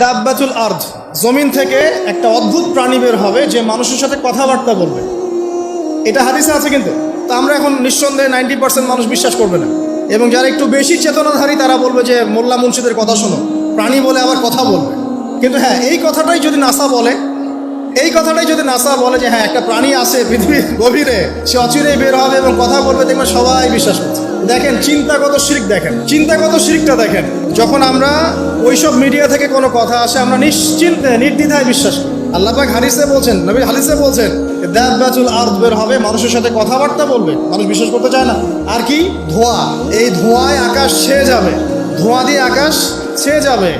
দাব্বাতুল আরদ, জমিন থেকে একটা অদ্ভুত প্রাণী বের হবে যে মানুষের সাথে কথাবার্তা বলবে। এটা হাদিসে আছে কিন্তু। তো আমরা এখন নিঃসন্দেহে 90% মানুষ বিশ্বাস করবে না, এবং যারা একটু বেশি চেতনাধারী তারা বলবে যে মোল্লা মুন্সিদের কথা শোনো, প্রাণী বলে আবার কথা বলবে। কিন্তু হ্যাঁ, এই কথাটাই যদি নাসা বলে, যে হ্যাঁ একটা প্রাণী আছে পৃথিবীর গভীরে, সে অচিরেই বের হবে এবং কথা বলবে, দেখবেন সবাই বিশ্বাস করছে। দেখেন চিন্তাগত শিরক, চিন্তাগত শিরকটা দেখেন। যখন আমরা ওইসব মিডিয়া থেকে কোনো কথা আসে, আমরা নিশ্চিন্তে নির্দ্বিধায় বিশ্বাস করি। আল্লাহ পাক হাদিসে বলছেন, নবী হাদিসে বলছেন, দাব্বাতুল আরদ বের হবে, মানুষের সাথে কথাবার্তা বলবে। মানুষ বিশ্বাস করতে চায় না। আর কি ধোঁয়া, এই ধোঁয়ায় আকাশ ছেয়ে যাবে, ধোঁয়া দিয়ে আকাশ ছেয়ে যাবে।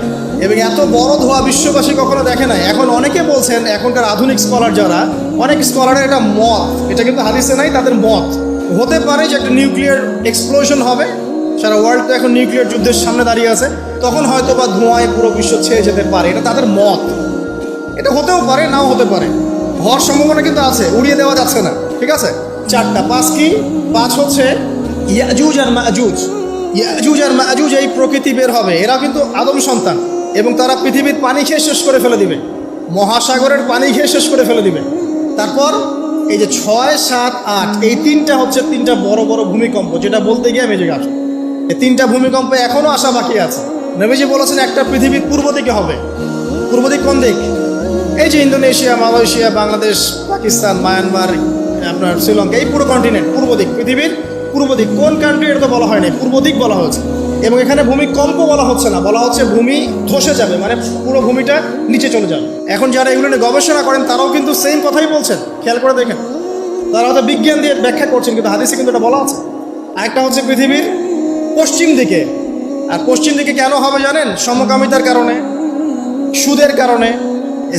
এবং এত বড় ধোঁয়া বিশ্ববাসী কখনো দেখে নাই। এখন অনেকে বলছেন, এখনকার আধুনিক স্কলার যারা, অনেক স্কলারের এটা মত, এটা কিন্তু হাদিসে নাই, তাদের মত হতে পারে যে একটা নিউক্লিয়ার এক্সপ্লোশন হবে। সারা ওয়ার্ল্ড তো এখন নিউক্লিয়ার যুদ্ধের সামনে দাঁড়িয়ে আছে, তখন হয়তো বা ধোঁয়ায় পুরো বিশ্ব ছেয়ে যেতে পারে। এটা তাদের মত, এটা হতেও পারে, নাও হতে পারে। হওয়ার সম্ভাবনা কিন্তু আছে, উড়িয়ে দেওয়া যাচ্ছে না। ঠিক আছে, 4টা। 5 কি? 5 হচ্ছে ইয়াজুজ আর মাজুজ। ইয়াজুজ আর মাজুজ এই প্রকৃতি বের হবে, এরা কিন্তু আদম সন্তান, এবং তারা পৃথিবীর পানি খেয়ে শেষ করে ফেলে দিবে, মহাসাগরের পানি খেয়ে শেষ করে ফেলে দিবে। তারপর এই যে 6, 7, 8, এই 3টা হচ্ছে 3টা বড় বড় ভূমিকম্প, যেটা বলতে গিয়ে মেজে গেছে। এই 3টা ভূমিকম্প এখনও আসা বাকি আছে। নবীজি বলেছেন একটা পৃথিবীর পূর্ব দিকে হবে। পূর্ব দিক কোন দিক? এই যে Indonesia, Malaysia, Bangladesh, Pakistan, Myanmar, আপনার শ্রীলঙ্কা, এই পুরো কন্টিনেন্ট পূর্ব দিক, পৃথিবীর পূর্ব দিক। কোন কান্ট্রি এটা তো বলা হয়নি, পূর্ব দিক বলা হয়েছে। এবং এখানে ভূমিকম্প বলা হচ্ছে না, বলা হচ্ছে ভূমি ধসে যাবে, মানে পুরো ভূমিটা নিচে চলে যাবে। এখন যারা এগুলো নিয়ে গবেষণা করেন তারাও কিন্তু সেম কথাই বলছেন, খেয়াল করে দেখেন। তারা হয়তো বিজ্ঞান দিয়ে ব্যাখ্যা করছেন, কিন্তু হাদিসে কিন্তু এটা বলা আছে। আরেকটা হচ্ছে পৃথিবীর পশ্চিম দিকে। আর পশ্চিম দিকে কেন হবে জানেন? সমকামিতার কারণে, সুদের কারণে,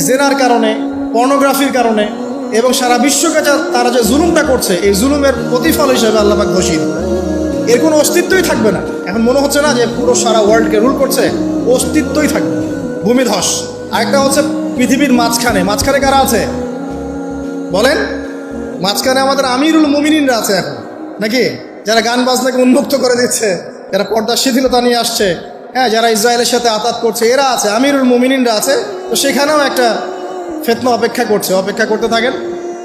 জেনার কারণে, পর্নোগ্রাফির কারণে, এবং সারা বিশ্বকে তারা যে জুলুমটা করছে, এই জুলুমের প্রতিফল হিসেবে আল্লাহ পাক ঘোষিত। এর কোনো অস্তিত্বই থাকবে না। এখন মনে হচ্ছে না যে পুরো সারা ওয়ার্ল্ডকে রুল করছে, অস্তিত্বই থাকবে। ভূমিধস। আরেকটা হচ্ছে পৃথিবীর মাঝখানে। মাঝখানে কারা আছে বলেন? মাঝখানে আমাদের আমিরুল মুমিনিনরা আছে এখন, নাকি? যারা গান বাজনাকে উন্মুক্ত করে দিচ্ছে, যারা পর্দার শিথিলতা নিয়ে আসছে, হ্যাঁ, যারা ইসরায়েলের সাথে আতাত করছে, এরা আছে, আমিরুল মুমিনিনরা আছে। তো সেখানেও একটা ফিতনা অপেক্ষা করতে থাকেন।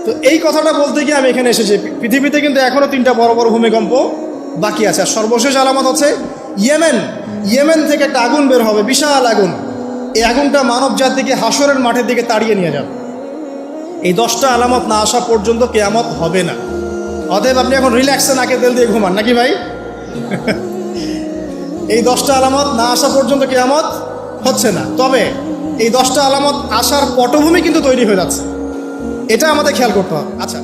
তো এই কথাটা বলতে গিয়ে আমি এখানে এসেছি। পৃথিবীতে কিন্তু এখনও 3টা বড় বড় ভূমিকম্প বাকি আছে। আর সর্বশেষ আলামত হচ্ছে ইয়েমেন থেকে একটা আগুন বের হবে, বিশাল আগুন। এই আগুনটা মানব জাতিকে হাসরের মাঠের দিকে তাড়িয়ে নিয়ে যাবে। এই 10টা আলামত না আসা পর্যন্ত কিয়ামত হবে না। অতএব আপনি এখন রিল্যাক্সে নাকে তেল দিয়ে ঘুমান, নাকি ভাই? এই 10টা আলামত না আসা পর্যন্ত কিয়ামত হচ্ছে না। তবে এই 10টা আলামত আসার পটভূমি কিন্তু তৈরি হয়ে যাচ্ছে, এটা আমাদের খেয়াল করতে হবে। আচ্ছা।